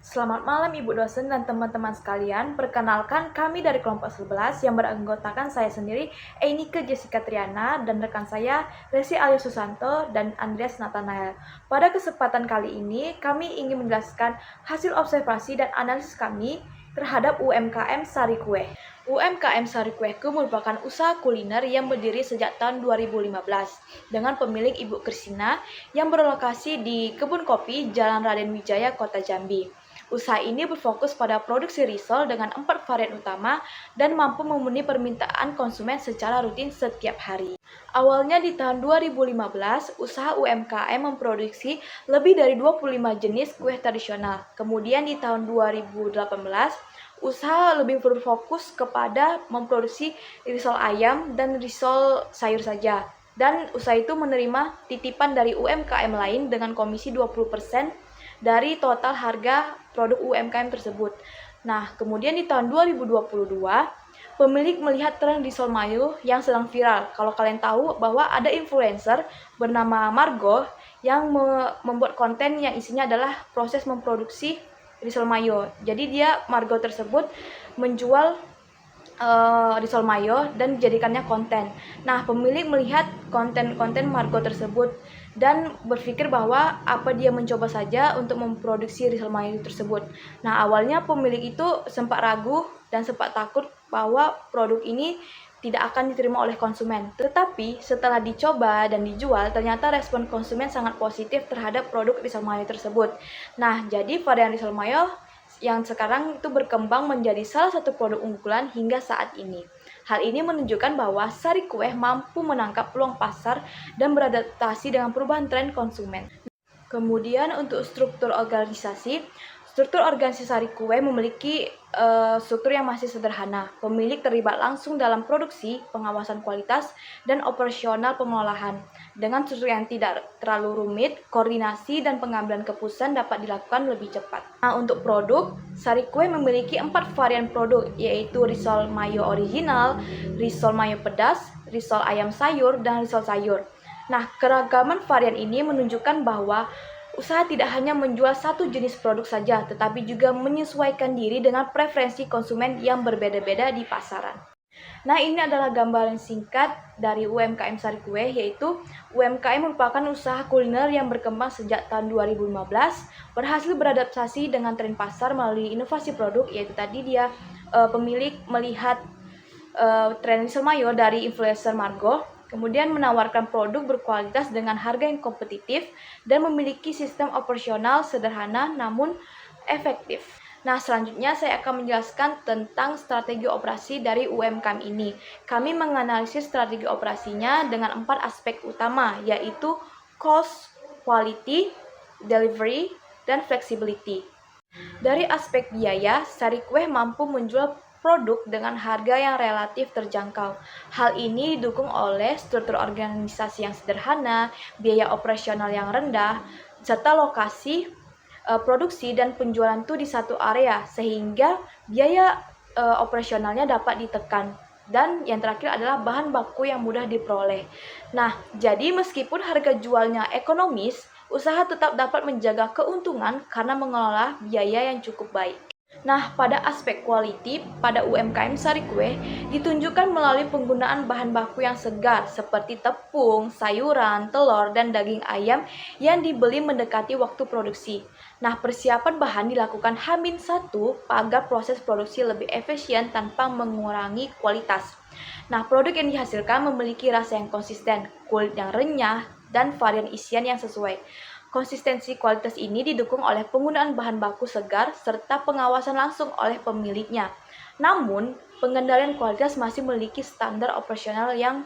Selamat malam Ibu dosen dan teman-teman sekalian. Perkenalkan kami dari kelompok 11 yang beranggotakan saya sendiri, Einike Jessica Triana, dan rekan saya, Resi Alia Susanto dan Andreas Nathanael. Pada kesempatan kali ini, kami ingin menjelaskan hasil observasi dan analisis kami terhadap UMKM Sari Kue. UMKM Sari Kueku merupakan usaha kuliner yang berdiri sejak tahun 2015 dengan pemilik Ibu Kristina yang berlokasi di Kebun Kopi, Jalan Raden Wijaya, Kota Jambi. Usaha ini berfokus pada produksi risol dengan 4 varian utama dan mampu memenuhi permintaan konsumen secara rutin setiap hari. Awalnya di tahun 2015, usaha UMKM memproduksi lebih dari 25 jenis kue tradisional. Kemudian di tahun 2018, usaha lebih berfokus kepada memproduksi risol ayam dan risol sayur saja. Dan usaha itu menerima titipan dari UMKM lain dengan komisi 20% dari total harga produk UMKM tersebut. Nah, kemudian di tahun 2022, pemilik melihat tren risol mayo yang sedang viral. Kalau kalian tahu bahwa ada influencer bernama Margo yang membuat konten yang isinya adalah proses memproduksi risol mayo. Jadi Margo tersebut menjual risol mayo dan dijadikannya konten. Nah, pemilik melihat konten-konten Margo tersebut dan berpikir bahwa apa dia mencoba saja untuk memproduksi risol mayo tersebut. Nah, awalnya pemilik itu sempat ragu dan sempat takut bahwa produk ini tidak akan diterima oleh konsumen. Tetapi setelah dicoba dan dijual, ternyata respon konsumen sangat positif terhadap produk risol mayo tersebut. Nah, jadi varian risol mayo yang sekarang itu berkembang menjadi salah satu produk unggulan hingga saat ini. Hal ini menunjukkan bahwa Sari Kue mampu menangkap peluang pasar dan beradaptasi dengan perubahan tren konsumen. Kemudian untuk struktur organisasi Sari Kue memiliki struktur yang masih sederhana. Pemilik terlibat langsung dalam produksi, pengawasan kualitas, dan operasional pengolahan. Dengan struktur yang tidak terlalu rumit, koordinasi dan pengambilan keputusan dapat dilakukan lebih cepat. Nah, untuk produk, Sari Kue memiliki 4 varian produk, yaitu risol mayo original, risol mayo pedas, risol ayam sayur, dan risol sayur. Nah, keragaman varian ini menunjukkan bahwa usaha tidak hanya menjual satu jenis produk saja, tetapi juga menyesuaikan diri dengan preferensi konsumen yang berbeda-beda di pasaran. Nah, ini adalah gambaran singkat dari UMKM Sari Kue, yaitu UMKM merupakan usaha kuliner yang berkembang sejak tahun 2015, berhasil beradaptasi dengan tren pasar melalui inovasi produk, yaitu tadi pemilik melihat tren risol mayo dari influencer Margo, kemudian menawarkan produk berkualitas dengan harga yang kompetitif dan memiliki sistem operasional sederhana namun efektif. Nah, selanjutnya saya akan menjelaskan tentang strategi operasi dari UMKM ini. Kami menganalisis strategi operasinya dengan 4 aspek utama, yaitu cost, quality, delivery, dan flexibility. Dari aspek biaya, Sari Kue mampu menjual produk dengan harga yang relatif terjangkau. Hal ini didukung oleh struktur organisasi yang sederhana, biaya operasional yang rendah, serta lokasi produksi dan penjualan itu di satu area, sehingga biaya operasionalnya dapat ditekan. Dan yang terakhir adalah bahan baku yang mudah diperoleh. Nah, jadi meskipun harga jualnya ekonomis, usaha tetap dapat menjaga keuntungan karena mengelola biaya yang cukup baik. Nah, pada aspek quality, pada UMKM Sari Kue ditunjukkan melalui penggunaan bahan baku yang segar seperti tepung, sayuran, telur, dan daging ayam yang dibeli mendekati waktu produksi. Nah, persiapan bahan dilakukan H-1 agar proses produksi lebih efisien tanpa mengurangi kualitas. Nah, produk yang dihasilkan memiliki rasa yang konsisten, kulit yang renyah, dan varian isian yang sesuai. Konsistensi kualitas ini didukung oleh penggunaan bahan baku segar serta pengawasan langsung oleh pemiliknya. Namun, pengendalian kualitas masih memiliki standar operasional yang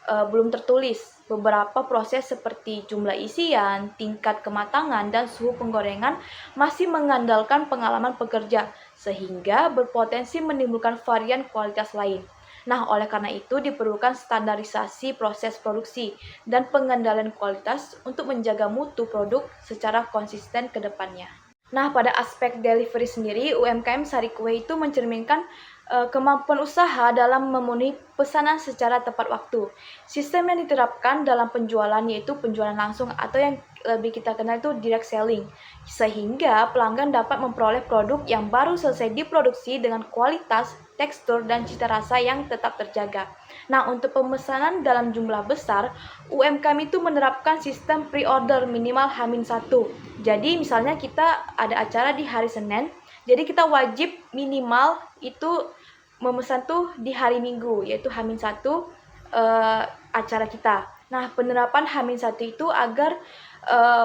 belum tertulis. Beberapa proses seperti jumlah isian, tingkat kematangan, dan suhu penggorengan masih mengandalkan pengalaman pekerja, sehingga berpotensi menimbulkan varian kualitas lain. Nah, oleh karena itu diperlukan standarisasi proses produksi dan pengendalian kualitas untuk menjaga mutu produk secara konsisten ke depannya. Nah, pada aspek delivery sendiri, UMKM Sari Kue itu mencerminkan Kemampuan usaha dalam memenuhi pesanan secara tepat waktu. Sistem yang diterapkan dalam penjualan yaitu penjualan langsung atau yang lebih kita kenal itu direct selling, sehingga pelanggan dapat memperoleh produk yang baru selesai diproduksi dengan kualitas, tekstur, dan cita rasa yang tetap terjaga. Nah, untuk pemesanan dalam jumlah besar, UMKM itu menerapkan sistem pre-order minimal H-1. Jadi misalnya kita ada acara di hari Senin, jadi kita wajib minimal itu memesan tuh di hari Minggu, yaitu H-1 acara kita. Nah, penerapan H-1 itu agar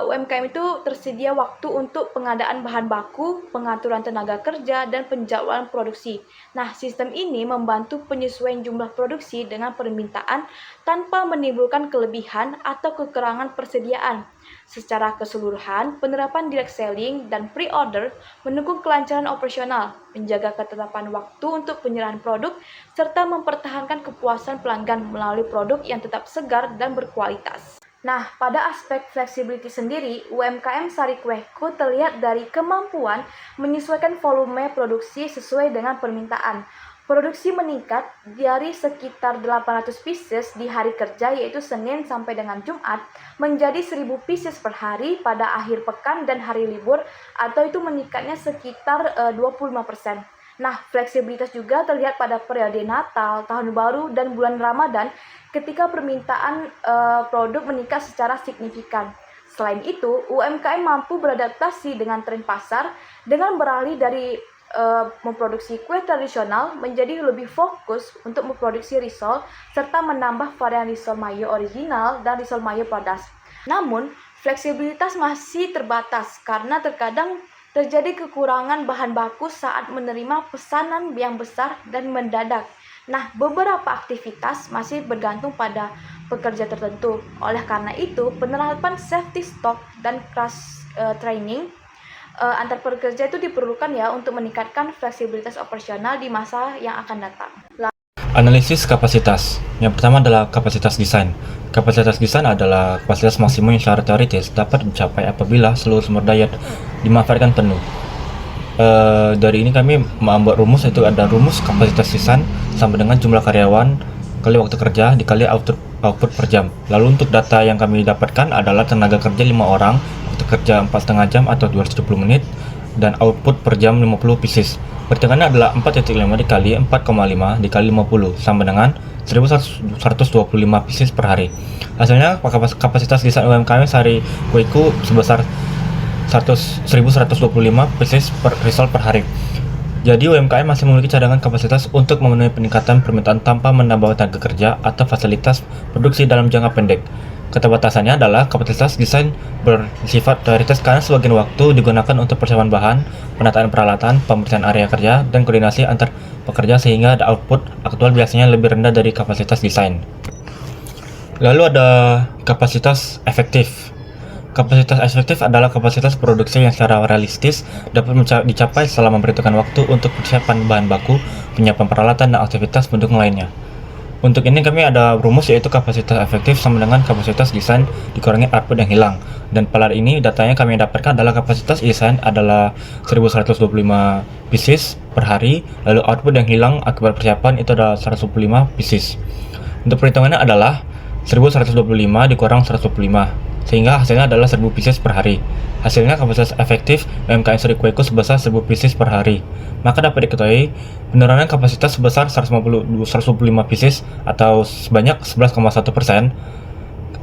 UMKM itu tersedia waktu untuk pengadaan bahan baku, pengaturan tenaga kerja, dan penjadwalan produksi. Nah, sistem ini membantu penyesuaian jumlah produksi dengan permintaan tanpa menimbulkan kelebihan atau kekurangan persediaan. Secara keseluruhan, penerapan direct selling dan pre-order mendukung kelancaran operasional, menjaga ketetapan waktu untuk penyerahan produk, serta mempertahankan kepuasan pelanggan melalui produk yang tetap segar dan berkualitas. Nah, pada aspek flexibility sendiri, UMKM Sari Kuehku terlihat dari kemampuan menyesuaikan volume produksi sesuai dengan permintaan. Produksi meningkat dari sekitar 800 pieces di hari kerja yaitu Senin sampai dengan Jumat menjadi 1000 pieces per hari pada akhir pekan dan hari libur, atau itu meningkatnya sekitar 25%. Nah, fleksibilitas juga terlihat pada periode Natal, Tahun Baru, dan bulan Ramadan ketika permintaan produk meningkat secara signifikan. Selain itu, UMKM mampu beradaptasi dengan tren pasar dengan beralih dari memproduksi kue tradisional menjadi lebih fokus untuk memproduksi risol serta menambah varian risol mayo original dan risol mayo pedas. Namun, fleksibilitas masih terbatas karena terkadang terjadi kekurangan bahan baku saat menerima pesanan yang besar dan mendadak. Nah, beberapa aktivitas masih bergantung pada pekerja tertentu. Oleh karena itu, penerapan safety stock dan cross training antar pekerja itu diperlukan ya untuk meningkatkan fleksibilitas operasional di masa yang akan datang. Analisis kapasitas. Yang pertama adalah kapasitas desain. Kapasitas desain adalah kapasitas maksimum yang secara teoritis dapat dicapai apabila seluruh sumber daya dimanfaatkan penuh. Dari ini kami membuat rumus, yaitu ada rumus kapasitas desain sama dengan jumlah karyawan kali waktu kerja dikali output per jam. Lalu untuk data yang kami dapatkan adalah tenaga kerja 5 orang, waktu kerja 4,5 jam atau 270 menit, dan output per jam 50 pieces. Perhitungannya adalah 4,5 dikali 4,5 dikali 50 sama dengan 1125 pieces per hari. Hasilnya kapasitas desain UMKM Sari Kuehku sebesar 1125 pieces per risol per hari. Jadi UMKM masih memiliki cadangan kapasitas untuk memenuhi peningkatan permintaan tanpa menambah tenaga kerja atau fasilitas produksi dalam jangka pendek. Keterbatasannya adalah kapasitas desain bersifat teoritis karena sebagian waktu digunakan untuk persiapan bahan, penataan peralatan, pembersihan area kerja, dan koordinasi antar pekerja sehingga output aktual biasanya lebih rendah dari kapasitas desain. Lalu ada kapasitas efektif. Kapasitas efektif adalah kapasitas produksi yang secara realistis dapat dicapai setelah memperhitungkan waktu untuk persiapan bahan baku, penyiapan peralatan, dan aktivitas pendukung lainnya. Untuk ini kami ada rumus, yaitu kapasitas efektif sama dengan kapasitas desain dikurangi output yang hilang. Dan pada ini datanya kami dapatkan adalah kapasitas desain adalah 1125 pieces per hari, lalu output yang hilang akibat persiapan itu adalah 125 pieces. Untuk perhitungannya adalah 1125 dikurang 125, sehingga hasilnya adalah 1000 pieces per hari. Hasilnya kapasitas efektif UMKM Sari Kuehku sebesar 1000 pieces per hari. Maka dapat diketahui penurunan kapasitas sebesar 125 pieces atau sebanyak 11,1%.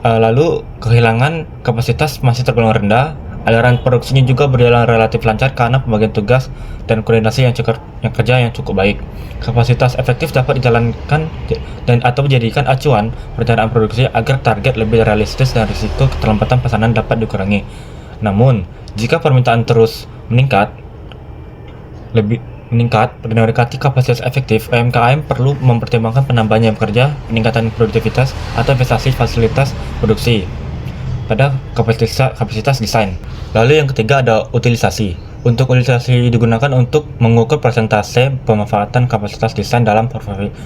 Lalu kehilangan kapasitas masih tergolong rendah. Aliran produksinya juga berjalan relatif lancar karena pembagian tugas dan koordinasi yang cukup baik. Kapasitas efektif dapat dijalankan dan atau dijadikan acuan perencanaan produksi agar target lebih realistis dan risiko keterlambatan pesanan dapat dikurangi. Namun, jika permintaan terus meningkat mendekati kapasitas efektif, UMKM perlu mempertimbangkan penambahan jam kerja, peningkatan produktivitas, atau investasi fasilitas produksi pada kapasitas desain. Lalu yang ketiga ada utilisasi. Untuk utilisasi digunakan untuk mengukur persentase pemanfaatan kapasitas desain dalam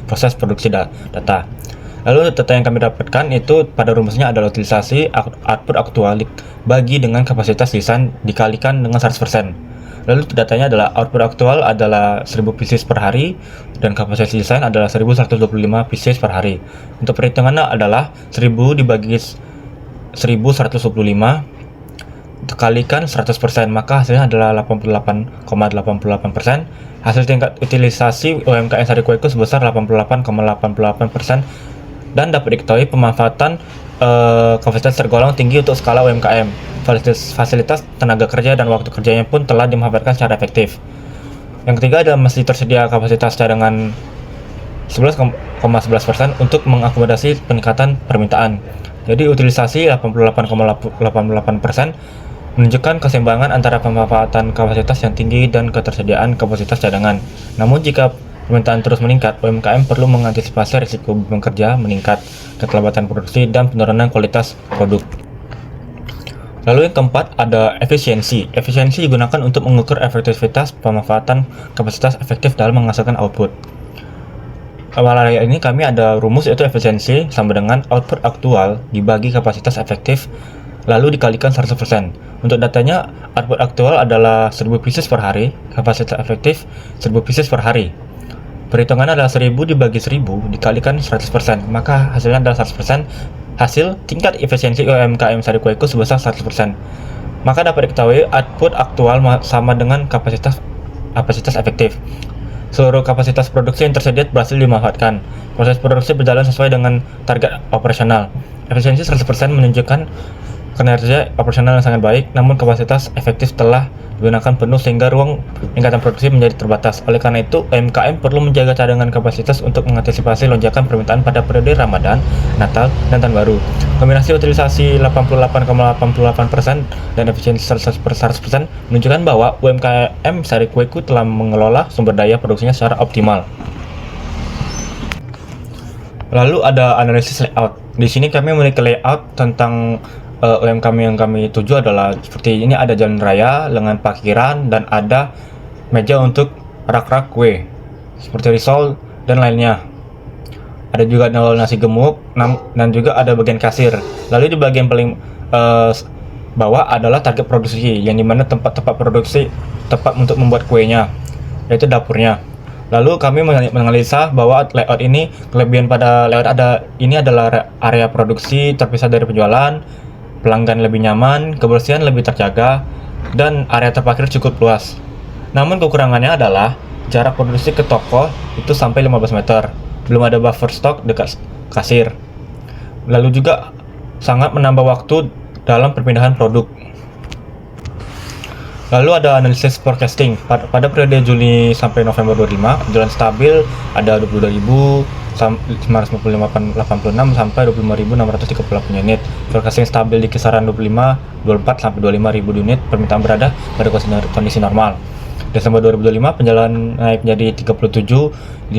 proses produksi data. Lalu data yang kami dapatkan itu pada rumusnya adalah utilisasi output aktual bagi dengan kapasitas desain dikalikan dengan 100%. Lalu datanya adalah output aktual adalah 1000 pieces per hari dan kapasitas desain adalah 1125 pieces per hari. Untuk perhitungannya adalah 1000 dibagi 1125 dikalikan 100%, maka hasilnya adalah 88,88%. Hasil tingkat utilisasi UMKM Sari Kueku sebesar 88,88% dan dapat diketahui pemanfaatan kapasitas tergolong tinggi untuk skala UMKM. Fasilitas tenaga kerja dan waktu kerjanya pun telah dimanfaatkan secara efektif. Yang ketiga adalah masih tersedia kapasitas cadangan 11,11% untuk mengakomodasi peningkatan permintaan. Jadi utilisasi 88,88% menunjukkan keseimbangan antara pemanfaatan kapasitas yang tinggi dan ketersediaan kapasitas cadangan. Namun jika permintaan terus meningkat, UMKM perlu mengantisipasi risiko beban kerja meningkat, keterlambatan produksi, dan penurunan kualitas produk. Lalu yang keempat ada efisiensi. Efisiensi digunakan untuk mengukur efektivitas pemanfaatan kapasitas efektif dalam menghasilkan output. Pada ini kami ada rumus, yaitu efisiensi sama dengan output aktual dibagi kapasitas efektif lalu dikalikan 100%. Untuk datanya, output aktual adalah 1000 pieces per hari, kapasitas efektif 1000 pieces per hari. Perhitungannya adalah 1000 dibagi 1000 dikalikan 100%, maka hasilnya adalah 100%. Hasil tingkat efisiensi UMKM Sari Kueku sebesar 100%. Maka dapat diketahui output aktual sama dengan kapasitas efektif. Seluruh kapasitas produksi yang tersedia berhasil dimanfaatkan. Proses produksi berjalan sesuai dengan target operasional. Efisiensi 100% menunjukkan kinerja operasional yang sangat baik, namun kapasitas efektif telah digunakan penuh sehingga ruang peningkatan produksi menjadi terbatas. Oleh karena itu, UMKM perlu menjaga cadangan kapasitas untuk mengantisipasi lonjakan permintaan pada periode Ramadan, Natal, dan Tahun Baru. Kombinasi utilisasi 88,88% dan efisiensi 100% menunjukkan bahwa UMKM Sari Kueku telah mengelola sumber daya produksinya secara optimal. Lalu ada analisis layout. Di sini kami memiliki layout tentang UMKM yang kami tuju adalah seperti ini. Ada jalan raya, lengan parkiran, dan ada meja untuk rak-rak kue seperti risol dan lainnya. Ada juga nasi gemuk dan juga ada bagian kasir. Lalu di bagian paling bawah adalah target produksi, yang dimana tempat-tempat produksi tepat untuk membuat kuenya, yaitu dapurnya. Lalu kami menganalisa bahwa layout ini, kelebihan pada layout ini adalah area produksi terpisah dari penjualan, pelanggan lebih nyaman, kebersihan lebih terjaga, dan area terparkir cukup luas. Namun kekurangannya adalah jarak produksi ke toko itu sampai 15 meter, belum ada buffer stok dekat kasir. Lalu juga sangat menambah waktu dalam perpindahan produk. Lalu ada analisis forecasting. Pada periode Juli sampai November 25, penjualan stabil ada 22.956 sampai 25.638 unit. Forecasting stabil di kisaran 24 sampai 25.000 unit. Permintaan berada pada kondisi normal. Desember 2025 penjualan naik menjadi 37.592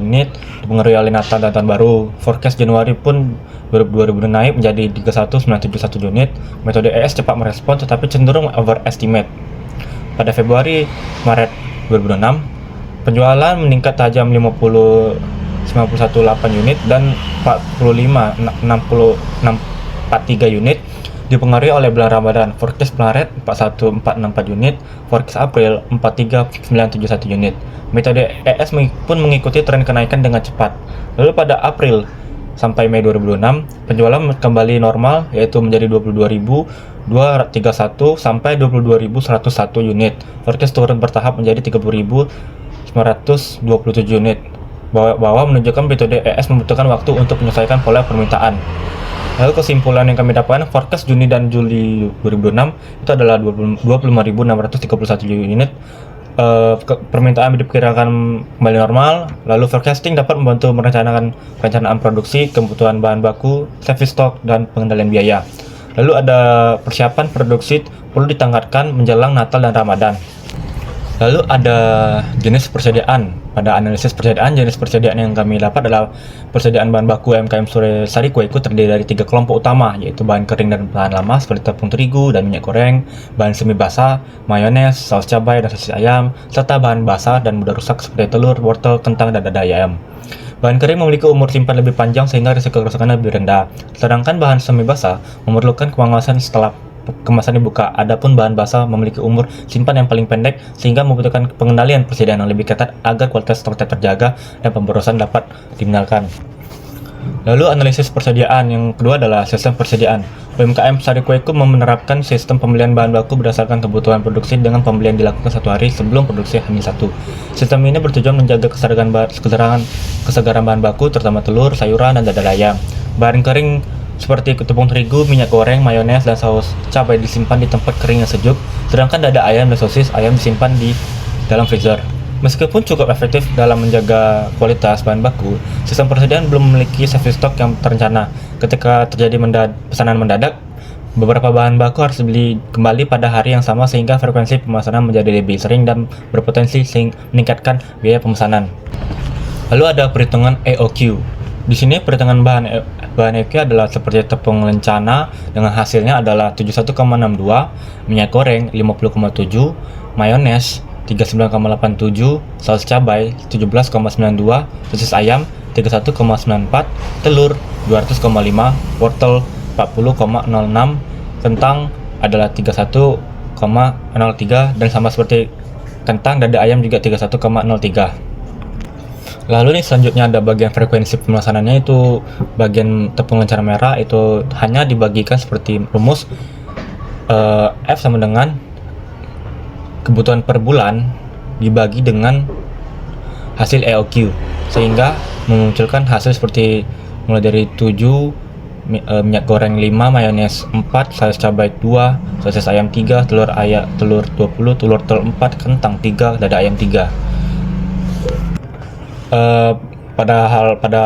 unit, dipengaruhi oleh Natal dan Tahun Baru. Forecast Januari pun 2000 naik menjadi 31.971 unit. Metode ES cepat merespon tetapi cenderung overestimate. Pada Februari Maret 2006, penjualan meningkat tajam 918 unit dan 43 unit, dipengaruhi oleh bulan Ramadan. Forecast Maret 41464 unit, forecast April 43971 unit. Metode ES pun mengikuti tren kenaikan dengan cepat. Lalu pada April sampai Mei 2026, penjualan kembali normal, yaitu menjadi 22.231 sampai 22.101 unit. Forecast turun bertahap menjadi 30.927 unit. Bawah menunjukkan metode ES membutuhkan waktu untuk menyelesaikan pola permintaan. Lalu kesimpulan yang kami dapatkan, forecast Juni dan Juli 2006 itu adalah 25.631 unit. Permintaan diperkirakan kembali normal. Lalu forecasting dapat membantu perencanaan produksi, kebutuhan bahan baku, service stock, dan pengendalian biaya. Lalu ada persiapan produksi perlu ditanggatkan menjelang Natal dan Ramadan. Lalu ada jenis persediaan. Pada analisis persediaan, jenis persediaan yang kami dapat adalah persediaan bahan baku UMKM Sari Kueku terdiri dari 3 kelompok utama, yaitu bahan kering dan bahan lama seperti tepung terigu dan minyak goreng, bahan semi basah, mayones, saus cabai dan sosis ayam, serta bahan basah dan mudah rusak seperti telur, wortel, kentang, dan dada ayam. Bahan kering memiliki umur simpan lebih panjang sehingga risiko kerusakan lebih rendah, sedangkan bahan semi basah memerlukan pengawasan setelah kemasan dibuka. Adapun bahan basah memiliki umur simpan yang paling pendek sehingga membutuhkan pengendalian persediaan yang lebih ketat agar kualitas stok tetap terjaga dan pemborosan dapat dihindarkan. Lalu analisis persediaan yang kedua adalah sistem persediaan. UMKM Sari Kueku menerapkan sistem pembelian bahan baku berdasarkan kebutuhan produksi dengan pembelian dilakukan 1 hari sebelum produksi H-1. Sistem ini bertujuan menjaga kesegaran bahan baku terutama telur, sayuran, dan dada ayam. Bahan kering seperti tepung terigu, minyak goreng, mayones, dan saus cabai disimpan di tempat kering yang sejuk, sedangkan dada ayam dan sosis ayam disimpan di dalam freezer. Meskipun cukup efektif dalam menjaga kualitas bahan baku, sistem persediaan belum memiliki safety stock yang terencana. Ketika terjadi pesanan mendadak, beberapa bahan baku harus dibeli kembali pada hari yang sama sehingga frekuensi pemesanan menjadi lebih sering dan berpotensi meningkatkan biaya pemesanan. Lalu ada perhitungan EOQ. Di sini perhitungan bahan EOQ adalah seperti tepung lencana dengan hasilnya adalah 71,62, minyak goreng 50,7, mayones 39,87, saus cabai 17,92, sosis ayam 31,94, telur 200,5, wortel 40,06, kentang adalah 31,03 dan sama seperti kentang, dada ayam juga 31,03. Lalu nih selanjutnya ada bagian frekuensi pemesanannya, itu bagian tepung lencana merah itu hanya dibagikan seperti rumus F sama dengan kebutuhan per bulan dibagi dengan hasil EOQ sehingga memunculkan hasil seperti mulai dari 7, minyak goreng 5, mayones 4, saus cabai 2, sosis ayam 3, telur 20, telur 4, kentang 3, dada ayam 3. Pada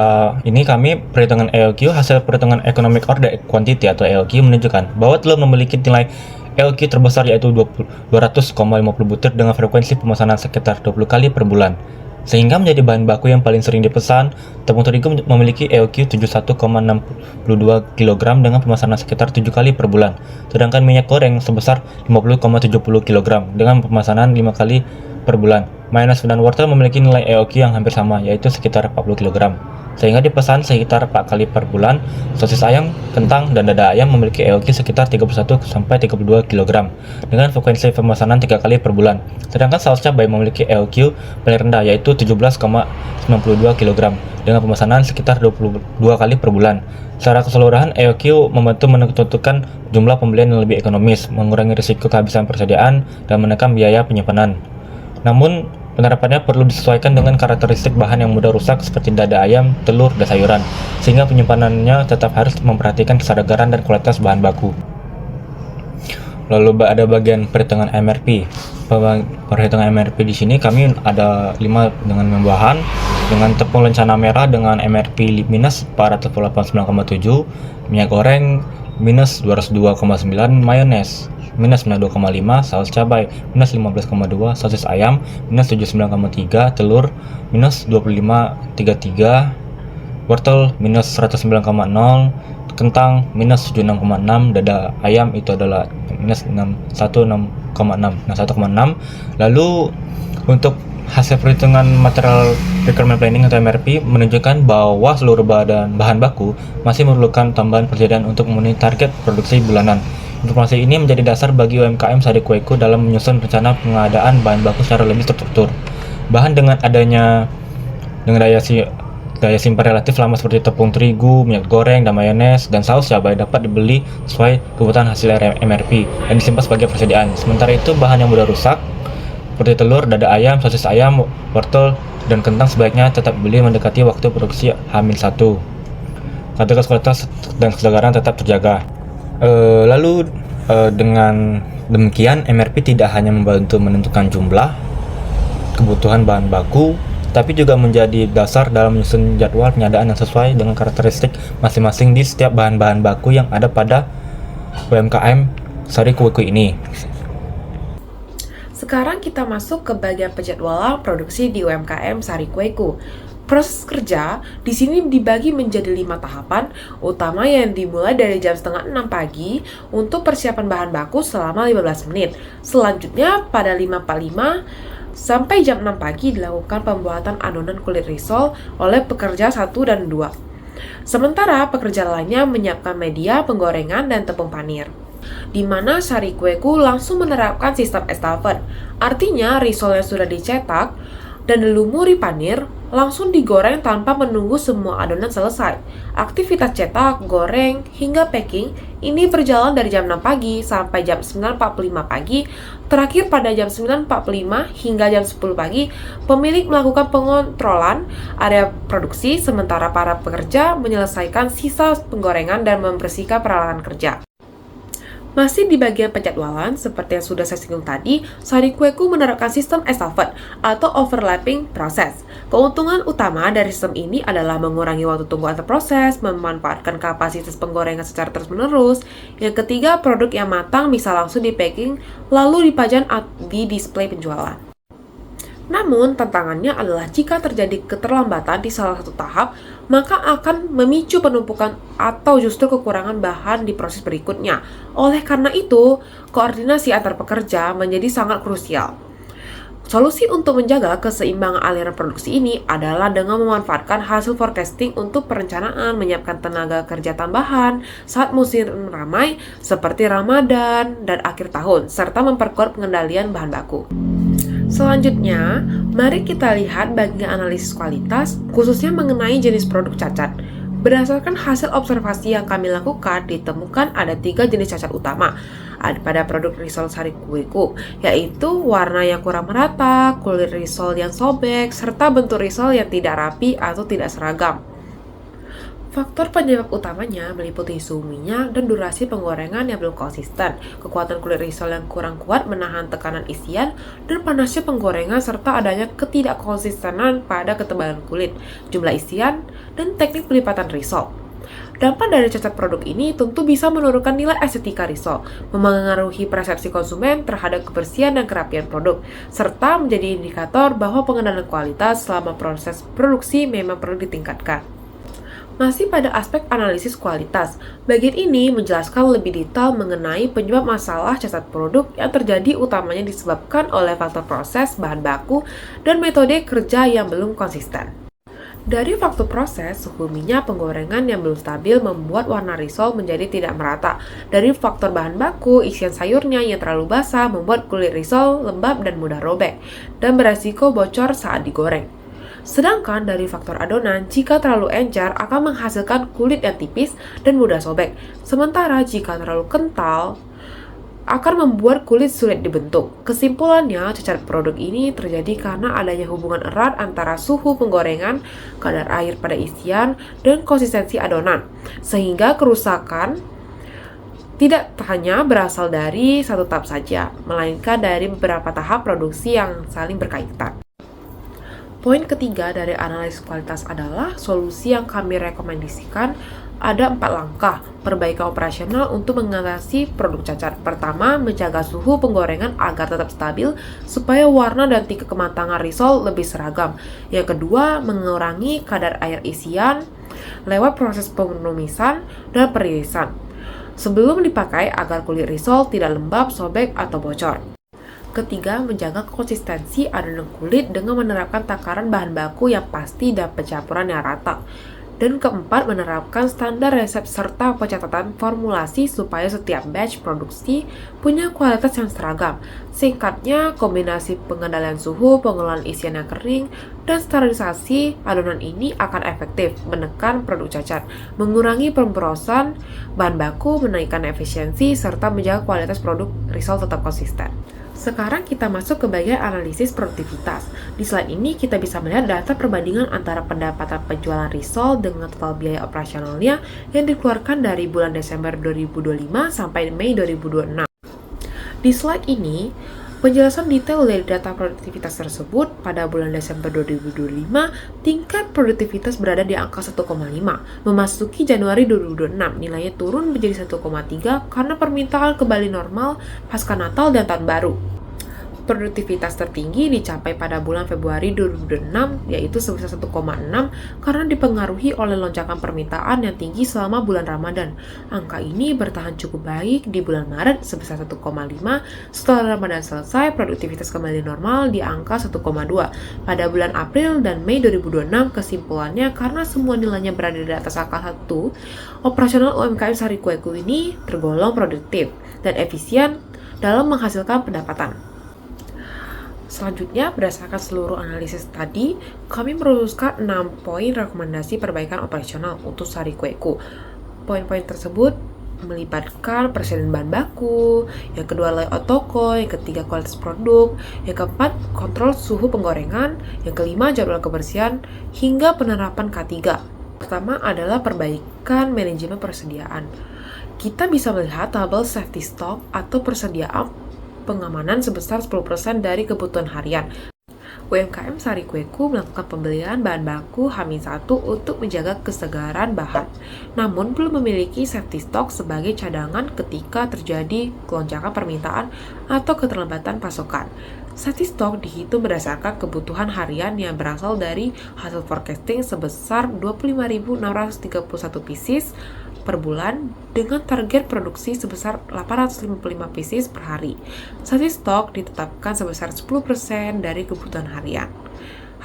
ini kami perhitungan EOQ, hasil perhitungan Economic Order Quantity atau EOQ menunjukkan bahwa telur memiliki nilai EOQ terbesar yaitu 200,50 butir dengan frekuensi pemesanan sekitar 20 kali per bulan. Sehingga menjadi bahan baku yang paling sering dipesan. Tepung terigu memiliki EOQ 71,62 kg dengan pemesanan sekitar 7 kali per bulan. Sedangkan minyak goreng sebesar 50,70 kg dengan pemesanan 5 kali per bulan. Mayones dan wortel memiliki nilai EOQ yang hampir sama yaitu sekitar 40 kg. Sehingga dipesan sekitar 4 kali per bulan. Sosis ayam, kentang, dan dada ayam memiliki EOQ sekitar 31-32 kg dengan frekuensi pemesanan 3 kali per bulan. Sedangkan saus cabai memiliki EOQ paling rendah yaitu 17,92 kg dengan pemesanan sekitar 22 kali per bulan. Secara keseluruhan, EOQ membantu menentukan jumlah pembelian yang lebih ekonomis, mengurangi risiko kehabisan persediaan, dan menekan biaya penyimpanan. Namun, penerapannya perlu disesuaikan dengan karakteristik bahan yang mudah rusak seperti dada ayam, telur, dan sayuran, sehingga penyimpanannya tetap harus memperhatikan kesegaran dan kualitas bahan baku. Lalu ada bagian perhitungan MRP. Perhitungan MRP di sini kami ada 5 dengan bahan dengan tepung lencana merah dengan MRP minus 489,7, minyak goreng minus 202,9, mayones minus 92,5, saus cabai minus 15,2, sosis ayam minus 79,3, telur minus 25,33, wortel minus 109,0, kentang minus 76,6, dada ayam itu adalah minus 106,6. Lalu untuk hasil perhitungan material requirement planning atau MRP menunjukkan bahwa seluruh bahan baku masih memerlukan tambahan persediaan untuk memenuhi target produksi bulanan. Informasi ini menjadi dasar bagi UMKM Sari Kueku dalam menyusun rencana pengadaan bahan baku secara lebih terstruktur. Bahan dengan daya simpan relatif lama seperti tepung terigu, minyak goreng, dan mayones, dan saus cabai dapat dibeli sesuai kebutuhan hasil MRP dan disimpan sebagai persediaan. Sementara itu, bahan yang mudah rusak seperti telur, dada ayam, sosis ayam, wortel, dan kentang sebaiknya tetap dibeli mendekati waktu produksi H-1 agar kualitas dan kesegaran tetap terjaga. Lalu dengan demikian MRP tidak hanya membantu menentukan jumlah kebutuhan bahan baku, tapi juga menjadi dasar dalam menyusun jadwal pengadaan yang sesuai dengan karakteristik masing-masing di setiap bahan-bahan baku yang ada pada UMKM Sari Kueku ini. Sekarang kita masuk ke bagian penjadwalan produksi di UMKM Sari Kueku. Proses kerja di sini dibagi menjadi 5 tahapan, utama yang dimulai dari jam 5:30 pagi untuk persiapan bahan baku selama 15 menit. Selanjutnya pada 5:45 sampai jam 6 pagi dilakukan pembuatan adonan kulit risol oleh pekerja 1 dan 2. Sementara pekerja lainnya menyiapkan media, penggorengan, dan tepung panir. di mana Sari Kueku langsung menerapkan sistem estafet. Artinya, risol yang sudah dicetak dan dilumuri panir langsung digoreng tanpa menunggu semua adonan selesai. Aktivitas cetak, goreng, hingga packing ini berjalan dari jam 6 pagi sampai jam 9.45 pagi. Terakhir pada jam 9.45 hingga jam 10 pagi, pemilik melakukan pengontrolan area produksi sementara para pekerja menyelesaikan sisa penggorengan dan membersihkan peralatan kerja. Masih di bagian penjadwalan, seperti yang sudah saya singgung tadi, Sari Kueku menerapkan sistem estafet atau overlapping proses. Keuntungan utama dari sistem ini adalah mengurangi waktu tunggu antar proses, memanfaatkan kapasitas penggorengan secara terus-menerus. Yang ketiga, produk yang matang bisa langsung di-packing, lalu dipajang di display penjualan. Namun, tantangannya adalah jika terjadi keterlambatan di salah satu tahap, maka akan memicu penumpukan atau justru kekurangan bahan di proses berikutnya. Oleh karena itu, koordinasi antar pekerja menjadi sangat krusial. Solusi untuk menjaga keseimbangan aliran produksi ini adalah dengan memanfaatkan hasil forecasting untuk perencanaan, menyiapkan tenaga kerja tambahan saat musim ramai seperti Ramadan dan akhir tahun, serta memperkuat pengendalian bahan baku. Selanjutnya, mari kita lihat bagian analisis kualitas, khususnya mengenai jenis produk cacat. Berdasarkan hasil observasi yang kami lakukan, ditemukan ada 3 jenis cacat utama pada produk risol Sari Kueku, yaitu warna yang kurang merata, kulit risol yang sobek, serta bentuk risol yang tidak rapi atau tidak seragam. Faktor penyebab utamanya meliputi suhu minyak dan durasi penggorengan yang belum konsisten, kekuatan kulit risol yang kurang kuat menahan tekanan isian, dan panasnya penggorengan serta adanya ketidakkonsistenan pada ketebalan kulit, jumlah isian, dan teknik pelipatan risol. Dampak dari cacat produk ini tentu bisa menurunkan nilai estetika risol, memengaruhi persepsi konsumen terhadap kebersihan dan kerapian produk, serta menjadi indikator bahwa pengendalian kualitas selama proses produksi memang perlu ditingkatkan. Masih pada aspek analisis kualitas, bagian ini menjelaskan lebih detail mengenai penyebab masalah cacat produk yang terjadi utamanya disebabkan oleh faktor proses, bahan baku, dan metode kerja yang belum konsisten. Dari faktor proses, suhu minyak penggorengan yang belum stabil membuat warna risol menjadi tidak merata. Dari faktor bahan baku, isian sayurnya yang terlalu basah membuat kulit risol lembab dan mudah robek, dan beresiko bocor saat digoreng. Sedangkan dari faktor adonan, jika terlalu encer akan menghasilkan kulit yang tipis dan mudah sobek. Sementara jika terlalu kental, akan membuat kulit sulit dibentuk. Kesimpulannya, cacat produk ini terjadi karena adanya hubungan erat antara suhu penggorengan, kadar air pada isian, dan konsistensi adonan. Sehingga kerusakan tidak hanya berasal dari satu tahap saja, melainkan dari beberapa tahap produksi yang saling berkaitan. Poin ketiga dari analisis kualitas adalah solusi yang kami rekomendasikan ada 4 langkah perbaikan operasional untuk mengatasi produk cacat. Pertama, menjaga suhu penggorengan agar tetap stabil supaya warna dan tingkat kematangan risol lebih seragam. Yang kedua, mengurangi kadar air isian lewat proses penumisan dan peririsan sebelum dipakai agar kulit risol tidak lembab, sobek, atau bocor. Ketiga, menjaga konsistensi adonan kulit dengan menerapkan takaran bahan baku yang pasti dan pencampuran yang rata. Dan keempat, menerapkan standar resep serta pencatatan formulasi supaya setiap batch produksi punya kualitas yang seragam. Singkatnya, kombinasi pengendalian suhu, pengelolaan isian yang kering, dan sterilisasi adonan ini akan efektif menekan produk cacat, mengurangi pemborosan bahan baku, menaikkan efisiensi, serta menjaga kualitas produk risol tetap konsisten. Sekarang kita masuk ke bagian analisis produktivitas. Di slide ini kita bisa melihat data perbandingan antara pendapatan penjualan risol dengan total biaya operasionalnya yang dikeluarkan dari bulan Desember 2025 sampai Mei 2026. Di slide ini, penjelasan detail dari data produktivitas tersebut. Pada bulan Desember 2025, tingkat produktivitas berada di angka 1,5. Memasuki Januari 2026, nilainya turun menjadi 1,3 karena permintaan kembali normal pasca Natal dan Tahun Baru. Produktivitas tertinggi dicapai pada bulan Februari 2006, yaitu sebesar 1,6 karena dipengaruhi oleh lonjakan permintaan yang tinggi selama bulan Ramadan. Angka ini bertahan cukup baik di bulan Maret sebesar 1,5. Setelah Ramadan selesai, produktivitas kembali normal di angka 1,2. Pada bulan April dan Mei 2026, kesimpulannya karena semua nilainya berada di atas angka 1, operasional UMKM Sari Kueku ini tergolong produktif dan efisien dalam menghasilkan pendapatan. Selanjutnya, berdasarkan seluruh analisis tadi, kami merumuskan 6 poin rekomendasi perbaikan operasional untuk Sari Kueku. Poin-poin tersebut melibatkan persediaan bahan baku, yang kedua layout toko, yang ketiga kualitas produk, yang keempat kontrol suhu penggorengan, yang kelima jadwal kebersihan, hingga penerapan K3. Pertama adalah perbaikan manajemen persediaan. Kita bisa melihat tabel safety stock atau persediaan pengamanan sebesar 10% dari kebutuhan harian. UMKM Sari Kueku melakukan pembelian bahan baku H-1 untuk menjaga kesegaran bahan, namun belum memiliki safety stock sebagai cadangan ketika terjadi kelonjakan permintaan atau keterlambatan pasokan. Safety stock dihitung berdasarkan kebutuhan harian yang berasal dari hasil forecasting sebesar 25.631 pieces per bulan dengan target produksi sebesar 855 pieces per hari. Safety stock ditetapkan sebesar 10% dari kebutuhan harian.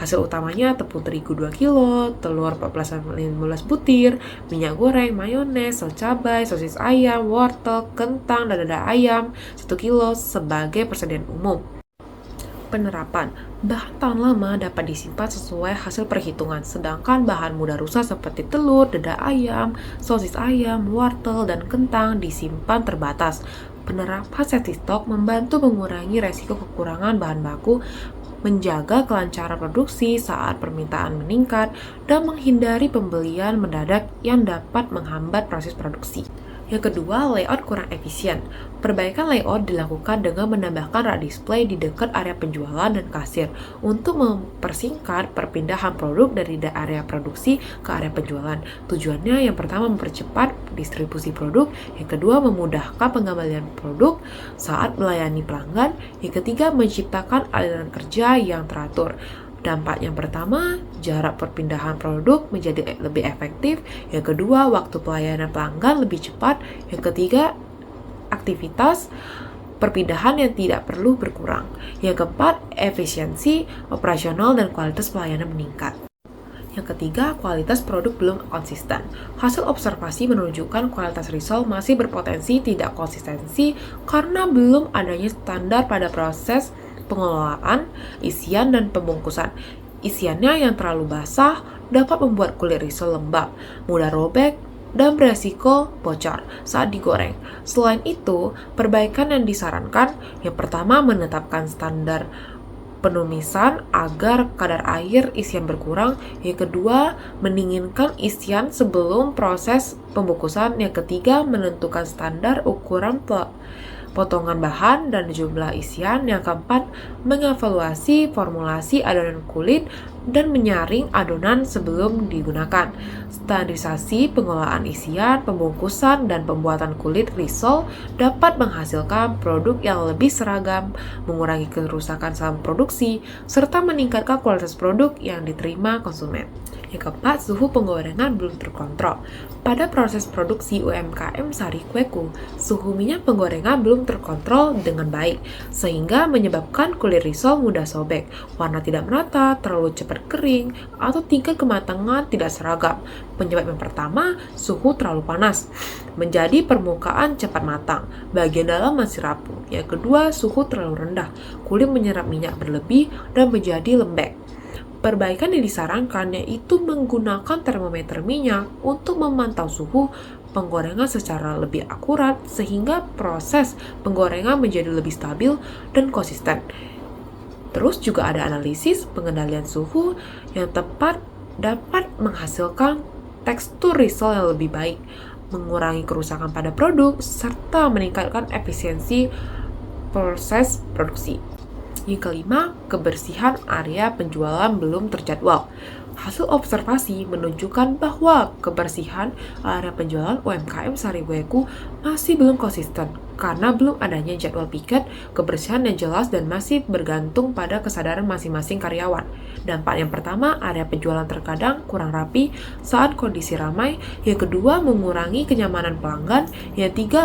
Hasil utamanya tepung terigu 2 kg, telur 14-15 butir, minyak goreng, mayones, sel cabai, sosis ayam, wortel, kentang, dan dada ayam 1 kg sebagai persediaan umum. Penerapan. Bahan tahan lama dapat disimpan sesuai hasil perhitungan, sedangkan bahan mudah rusak seperti telur, dada ayam, sosis ayam, wortel, dan kentang disimpan terbatas. Penerapan safety stock membantu mengurangi resiko kekurangan bahan baku, menjaga kelancaran produksi saat permintaan meningkat, dan menghindari pembelian mendadak yang dapat menghambat proses produksi. Yang kedua, layout kurang efisien. Perbaikan layout dilakukan dengan menambahkan rak display di dekat area penjualan dan kasir untuk mempersingkat perpindahan produk dari area produksi ke area penjualan. Tujuannya yang pertama mempercepat distribusi produk, yang kedua memudahkan pengembalian produk saat melayani pelanggan, yang ketiga menciptakan aliran kerja yang teratur. Dampak yang pertama, jarak perpindahan produk menjadi lebih efektif. Yang kedua, waktu pelayanan pelanggan lebih cepat. Yang ketiga, aktivitas perpindahan yang tidak perlu berkurang. Yang keempat, efisiensi operasional dan kualitas pelayanan meningkat. Yang ketiga, kualitas produk belum konsisten. Hasil observasi menunjukkan kualitas risol masih berpotensi tidak konsistensi karena belum adanya standar pada proses pengelolaan, isian, dan pembungkusan. Isiannya yang terlalu basah dapat membuat kulit risol lembab, mudah robek, dan beresiko bocor saat digoreng. Selain itu, perbaikan yang disarankan, yang pertama menetapkan standar penumisan agar kadar air isian berkurang, yang kedua mendinginkan isian sebelum proses pembungkusan, yang ketiga menentukan standar ukuran potongan bahan dan jumlah isian, yang keempat mengevaluasi formulasi adonan kulit dan menyaring adonan sebelum digunakan. Standarisasi pengolahan isian, pembungkusan, dan pembuatan kulit risol dapat menghasilkan produk yang lebih seragam, mengurangi kerusakan selama produksi, serta meningkatkan kualitas produk yang diterima konsumen. Yang keempat, suhu penggorengan belum terkontrol. Pada proses produksi UMKM Sari Kueku, suhu minyak penggorengan belum terkontrol dengan baik, sehingga menyebabkan kulit risol mudah sobek, warna tidak merata, terlalu cepat kering, atau tingkat kematangan tidak seragam. Penyebab yang pertama, suhu terlalu panas, menjadi permukaan cepat matang, bagian dalam masih rapuh. Yang kedua, suhu terlalu rendah, kulit menyerap minyak berlebih dan menjadi lembek. Perbaikan yang disarankan yaitu menggunakan termometer minyak untuk memantau suhu penggorengan secara lebih akurat sehingga proses penggorengan menjadi lebih stabil dan konsisten. Terus juga ada analisis pengendalian suhu yang tepat dapat menghasilkan tekstur risol yang lebih baik, mengurangi kerusakan pada produk, serta meningkatkan efisiensi proses produksi. Yang kelima, kebersihan area penjualan belum terjadwal. Hasil observasi menunjukkan bahwa kebersihan area penjualan UMKM Sariweku masih belum konsisten karena belum adanya jadwal piket, kebersihan yang jelas dan masih bergantung pada kesadaran masing-masing karyawan. Dampak yang pertama, area penjualan terkadang kurang rapi saat kondisi ramai. Yang kedua, mengurangi kenyamanan pelanggan. Yang tiga,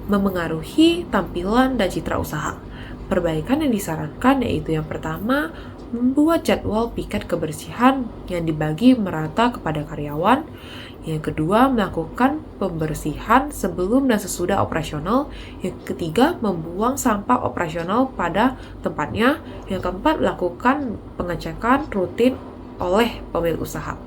memengaruhi tampilan dan citra usaha. Perbaikan yang disarankan yaitu yang pertama, membuat jadwal piket kebersihan yang dibagi merata kepada karyawan. Yang kedua, melakukan pembersihan sebelum dan sesudah operasional. Yang ketiga, membuang sampah operasional pada tempatnya. Yang keempat, melakukan pengecekan rutin oleh pemilik usaha.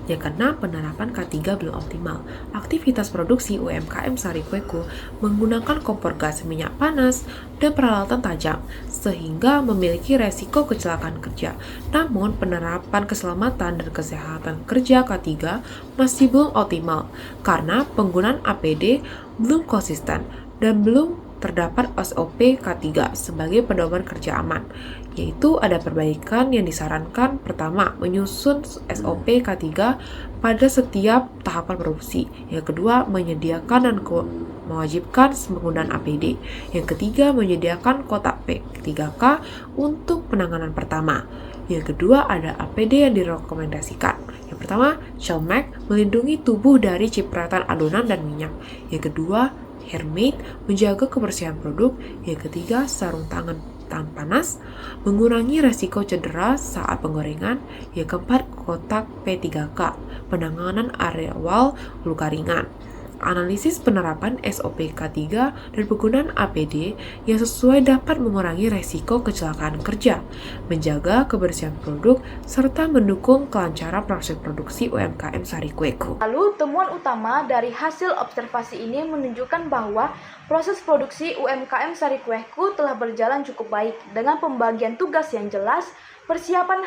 Yang keenam, penerapan K3 belum optimal. Aktivitas produksi UMKM Sariweku menggunakan kompor gas minyak panas dan peralatan tajam, sehingga memiliki resiko kecelakaan kerja. Namun, penerapan keselamatan dan kesehatan kerja K3 masih belum optimal, karena penggunaan APD belum konsisten dan belum terdapat SOP K3 sebagai pedoman kerja aman, yaitu ada perbaikan yang disarankan. Pertama, menyusun SOP K3 pada setiap tahapan produksi. Yang kedua, menyediakan dan mewajibkan penggunaan APD. Yang ketiga, menyediakan kotak P3K untuk penanganan pertama. Yang kedua, ada APD yang direkomendasikan. Yang pertama, Shellmax melindungi tubuh dari cipratan adonan dan minyak. Yang kedua, Hermit menjaga kebersihan produk. Yang ketiga, sarung tangan panas mengurangi resiko cedera saat penggorengan. Yang keempat, kotak P3K penanganan awal luka ringan. Analisis penerapan SOP K3 dan penggunaan APD yang sesuai dapat mengurangi resiko kecelakaan kerja, menjaga kebersihan produk, serta mendukung kelancaran proses produksi UMKM Sariweku. Lalu, temuan utama dari hasil observasi ini menunjukkan bahwa proses produksi UMKM Sariweku telah berjalan cukup baik dengan pembagian tugas yang jelas, persiapan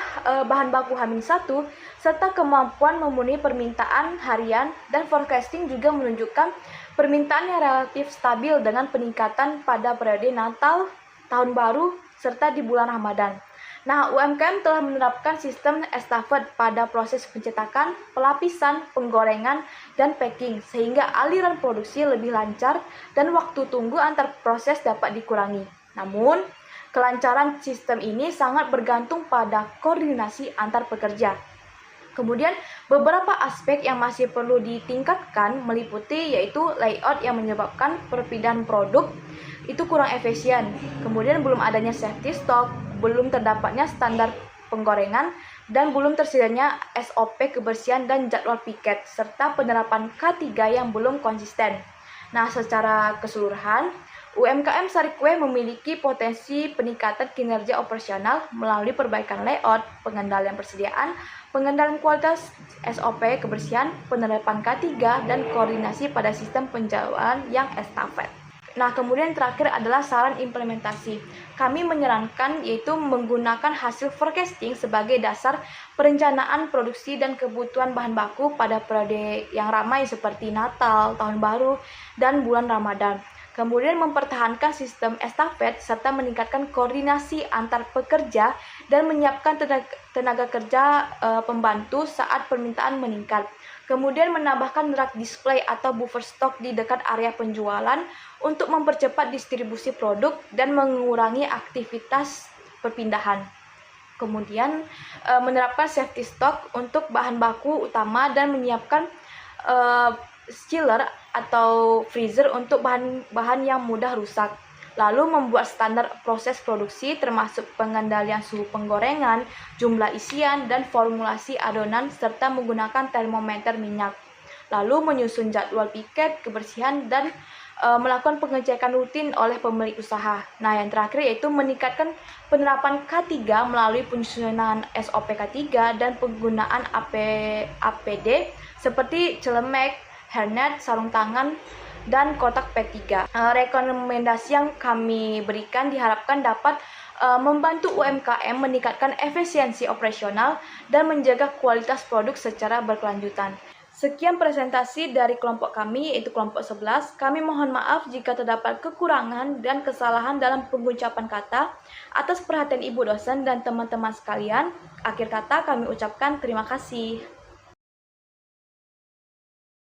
bahan baku H-1, serta kemampuan memenuhi permintaan harian, dan forecasting juga menunjukkan permintaan yang relatif stabil dengan peningkatan pada periode Natal, Tahun Baru, serta di bulan Ramadan. Nah, UMKM telah menerapkan sistem estafet pada proses pencetakan, pelapisan, penggorengan, dan packing, sehingga aliran produksi lebih lancar dan waktu tunggu antar proses dapat dikurangi. Namun, kelancaran sistem ini sangat bergantung pada koordinasi antar pekerja. Kemudian, beberapa aspek yang masih perlu ditingkatkan meliputi yaitu layout yang menyebabkan perpindahan produk itu kurang efisien. Kemudian, belum adanya safety stock, belum terdapatnya standar penggorengan, dan belum tersedianya SOP kebersihan dan jadwal piket, serta penerapan K3 yang belum konsisten. Nah, secara keseluruhan, UMKM Sariweku memiliki potensi peningkatan kinerja operasional melalui perbaikan layout, pengendalian persediaan, pengendalian kualitas SOP kebersihan, penerapan K3, dan koordinasi pada sistem penjualan yang estafet. Nah, kemudian terakhir adalah saran implementasi. Kami menyarankan yaitu menggunakan hasil forecasting sebagai dasar perencanaan produksi dan kebutuhan bahan baku pada periode yang ramai seperti Natal, Tahun Baru, dan bulan Ramadan. Kemudian mempertahankan sistem estafet serta meningkatkan koordinasi antar pekerja dan menyiapkan tenaga kerja pembantu saat permintaan meningkat. Kemudian menambahkan rak display atau buffer stok di dekat area penjualan untuk mempercepat distribusi produk dan mengurangi aktivitas perpindahan. Kemudian menerapkan safety stock untuk bahan baku utama dan menyiapkan chiller atau freezer untuk bahan-bahan yang mudah rusak. Lalu membuat standar proses produksi termasuk pengendalian suhu penggorengan, jumlah isian, dan formulasi adonan serta menggunakan termometer minyak. Lalu menyusun jadwal piket, kebersihan, dan melakukan pengecekan rutin oleh pemilik usaha. Nah, yang terakhir yaitu meningkatkan penerapan K3 melalui penyusunan SOP K3 dan penggunaan APD seperti celemek, hairnet, sarung tangan, dan kotak P3. Rekomendasi yang kami berikan diharapkan dapat membantu UMKM meningkatkan efisiensi operasional dan menjaga kualitas produk secara berkelanjutan. Sekian presentasi dari kelompok kami, yaitu kelompok 11. Kami mohon maaf jika terdapat kekurangan dan kesalahan dalam pengucapan kata. Atas perhatian Ibu dosen dan teman-teman sekalian, akhir kata kami ucapkan terima kasih.